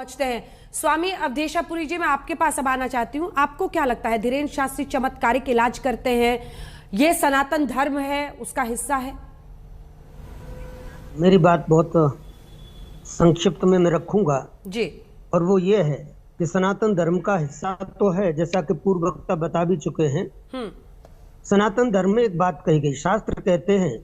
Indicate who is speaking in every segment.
Speaker 1: पहुंचते हैं। स्वामी अवधेशापुरी जी, मैं आपके पास अब आना चाहती हूँ। आपको क्या लगता है, धीरेन्द्र शास्त्री चमत्कारिक इलाज करते हैं, ये सनातन धर्म है, उसका हिस्सा है?
Speaker 2: मेरी बात बहुत संक्षिप्त में मैं रखूंगा
Speaker 1: जी।
Speaker 2: और वो ये है कि सनातन धर्म का हिस्सा तो है, जैसा कि पूर्व वक्ता बता भी चुके हैं। सनातन धर्म में एक बात कही गई, शास्त्र कहते हैं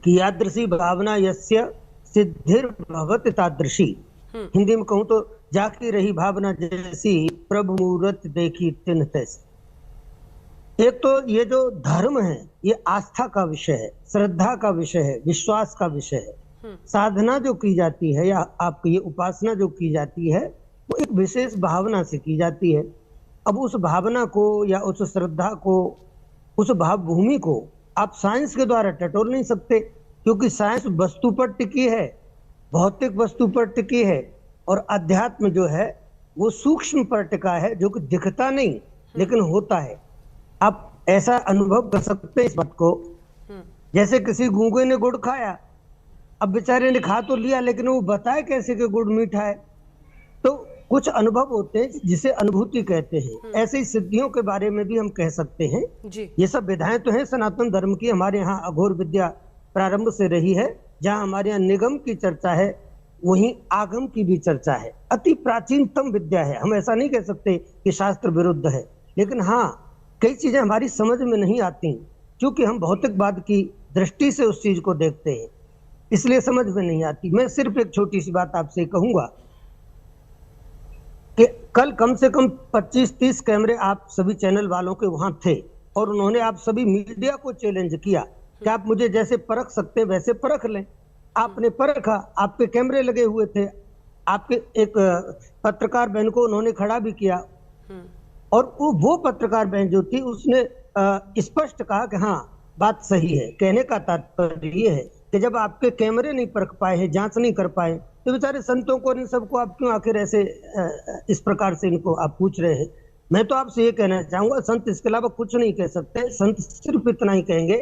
Speaker 2: कि यादृशी भावना यस्य सिद्धिर भवति तादृशी। हिंदी में कहूं तो जाकी रही भावना जैसी प्रभु मूरत देखी तिन तैसी। एक तो ये जो धर्म है ये आस्था का विषय है, श्रद्धा का विषय है, विश्वास का विषय है। साधना जो की जाती है या आपकी ये उपासना जो की जाती है वो एक विशेष भावना से की जाती है। अब उस भावना को या उस श्रद्धा को, उस भाव भूमि को आप साइंस के द्वारा टटोल नहीं सकते, क्योंकि साइंस वस्तु पर टिकी है, भौतिक वस्तु पर टिकी है, और अध्यात्म जो है वो सूक्ष्म पर टिका है, जो कि दिखता नहीं लेकिन होता है। आप ऐसा अनुभव कर सकते हैं इस बात को, जैसे किसी गूंगे ने गुड़ खाया, अब बेचारे ने खा तो लिया लेकिन वो बताए कैसे कि गुड़ मीठा है। तो कुछ अनुभव होते हैं जिसे अनुभूति कहते हैं। ऐसे ही सिद्धियों के बारे में भी हम कह सकते हैं जी। ये सब विधाएं तो हैं सनातन धर्म की। हमारे यहाँ अघोर विद्या प्रारंभ से रही है, जहाँ हमारे यहाँ निगम की चर्चा है वहीं आगम की भी चर्चा है। अति प्राचीनतम विद्या है, हम ऐसा नहीं कह सकते कि शास्त्र विरुद्ध है, लेकिन हाँ कई चीजें हमारी समझ में नहीं आती क्योंकि हम भौतिकवाद की दृष्टि से उस चीज को देखते हैं, इसलिए समझ में नहीं आती। मैं सिर्फ एक छोटी सी बात आपसे कहूंगा कि कल कम से कम 25-30 कैमरे आप सभी चैनल वालों के वहां थे और उन्होंने आप सभी मीडिया को चैलेंज किया कि आप मुझे जैसे परख सकते हैं वैसे परख लें। आपने परखा, आपके कैमरे लगे हुए थे, आपके एक पत्रकार बहन को उन्होंने खड़ा भी किया और वो पत्रकार बहन जो थी उसने स्पष्ट कहा कि हाँ बात सही है। कहने का तात्पर्य ये है कि जब आपके कैमरे नहीं परख पाए हैं, जांच नहीं कर पाए, तो बेचारे संतों को इन सबको आप क्यों आखिर ऐसे इस प्रकार से इनको आप पूछ रहे हैं। मैं तो आपसे ये कहना चाहूंगा, संत इसके अलावा कुछ नहीं कह सकते। संत सिर्फ इतना ही कहेंगे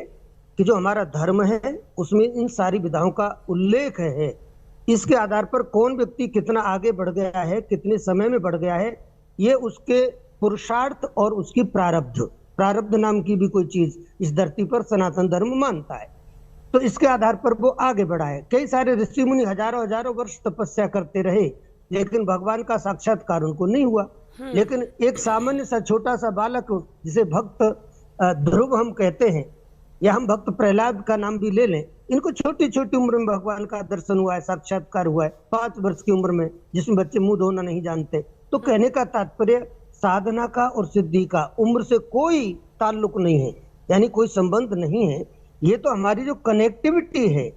Speaker 2: कि जो हमारा धर्म है उसमें इन सारी विधाओं का उल्लेख है, इसके आधार पर कौन व्यक्ति कितना आगे बढ़ गया है, कितने समय में बढ़ गया है, ये उसके पुरुषार्थ और उसकी प्रारब्ध नाम की भी कोई चीज इस धरती पर सनातन धर्म मानता है, तो इसके आधार पर वो आगे बढ़ा है। कई सारे ऋषि मुनि हजारों वर्ष तपस्या करते रहे लेकिन भगवान का साक्षात्कार उनको नहीं हुआ। लेकिन एक सामान्य सा छोटा सा बालक जिसे भक्त ध्रुव हम कहते हैं, या हम भक्त प्रहलाद का नाम भी ले लें, इनको छोटी छोटी उम्र में भगवान का दर्शन हुआ है, साक्षात्कार हुआ है, 5 वर्ष की उम्र में, जिसमें बच्चे मुंह धोना नहीं जानते। तो कहने का तात्पर्य साधना का और सिद्धि का उम्र से कोई ताल्लुक नहीं है, यानी कोई संबंध नहीं है। ये तो हमारी जो कनेक्टिविटी है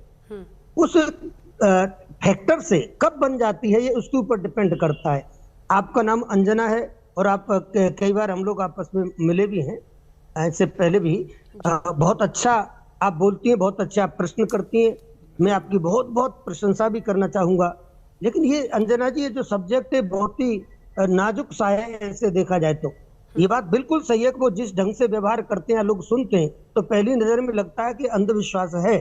Speaker 2: उस फैक्टर से कब बन जाती है ये उसके ऊपर डिपेंड करता है। आपका नाम अंजना है और आप कई बार हम लोग आपस में मिले भी हैं, इससे पहले भी। बहुत अच्छा आप बोलती हैं, बहुत अच्छा आप प्रश्न करती हैं, मैं आपकी बहुत बहुत प्रशंसा भी करना चाहूंगा। लेकिन ये अंजना जी, ये जो सब्जेक्ट है बहुत ही नाजुक सा है, ऐसे देखा जाए तो ये बात बिल्कुल सही है कि वो जिस ढंग से व्यवहार करते हैं, लोग सुनते हैं तो पहली नजर में लगता है कि अंधविश्वास है,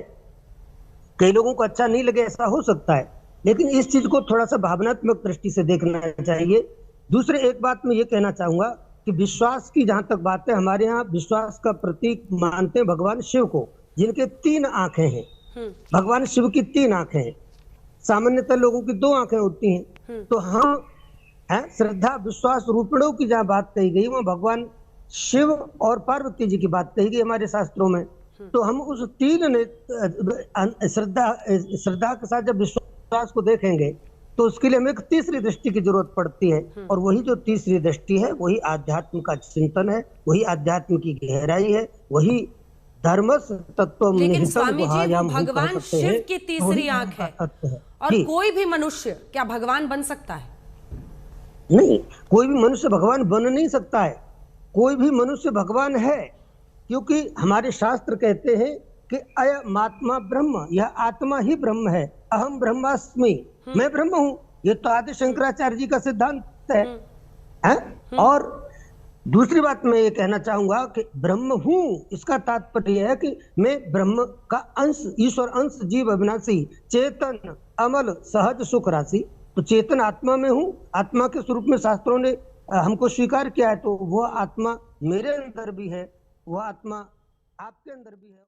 Speaker 2: कई लोगों को अच्छा नहीं लगे, ऐसा हो सकता है, लेकिन इस चीज को थोड़ा सा भावनात्मक दृष्टि से देखना चाहिए। दूसरे एक बात मैं ये कहना चाहूंगा कि विश्वास की जहां तक बात है, हमारे यहाँ विश्वास का प्रतीक मानते हैं भगवान शिव को, जिनके 3 आंखें हैं। भगवान शिव की 3 आंखें हैं, सामान्यतः लोगों की 2 आंखें होती हैं। तो हम श्रद्धा विश्वास रूपणों की जहाँ बात कही गई वहाँ भगवान शिव और पार्वती जी की बात कही गई हमारे शास्त्रों में। तो हम उस 3 ने श्रद्धा के साथ जब विश्वास को देखेंगे तो उसके लिए हमें एक तीसरी दृष्टि की जरूरत पड़ती है, और वही जो तीसरी दृष्टि है वही आध्यात्म का चिंतन है, वही आध्यात्म की गहराई है, वही धर्म तत्व।
Speaker 1: लेकिन स्वामी जी, वो भगवान शिव की तीसरी आंख है और कोई भी मनुष्य क्या भगवान बन सकता है?
Speaker 2: नहीं, कोई भी मनुष्य भगवान बन नहीं सकता है। कोई भी मनुष्य भगवान है, क्योंकि हमारे शास्त्र कहते हैं कि अयमात्मा ब्रह्म, यह आत्मा ही ब्रह्म है, अहम ब्रह्मास्मि, मैं ब्रह्म हूँ। ये तो आदि शंकराचार्य जी का सिद्धांत है। और दूसरी बात मैं ये कहना चाहूंगा कि ब्रह्म हूँ, इसका तात्पर्य है कि मैं ब्रह्म का अंश, ईश्वर अंश, जीव अविनाशी, चेतन, अमल, सहज, सुख राशि। तो चेतन आत्मा में हूँ, आत्मा के स्वरूप में शास्त्रों ने हमको स्वीकार किया है, तो वह आत्मा मेरे अंदर भी है, वह आत्मा आपके अंदर भी है।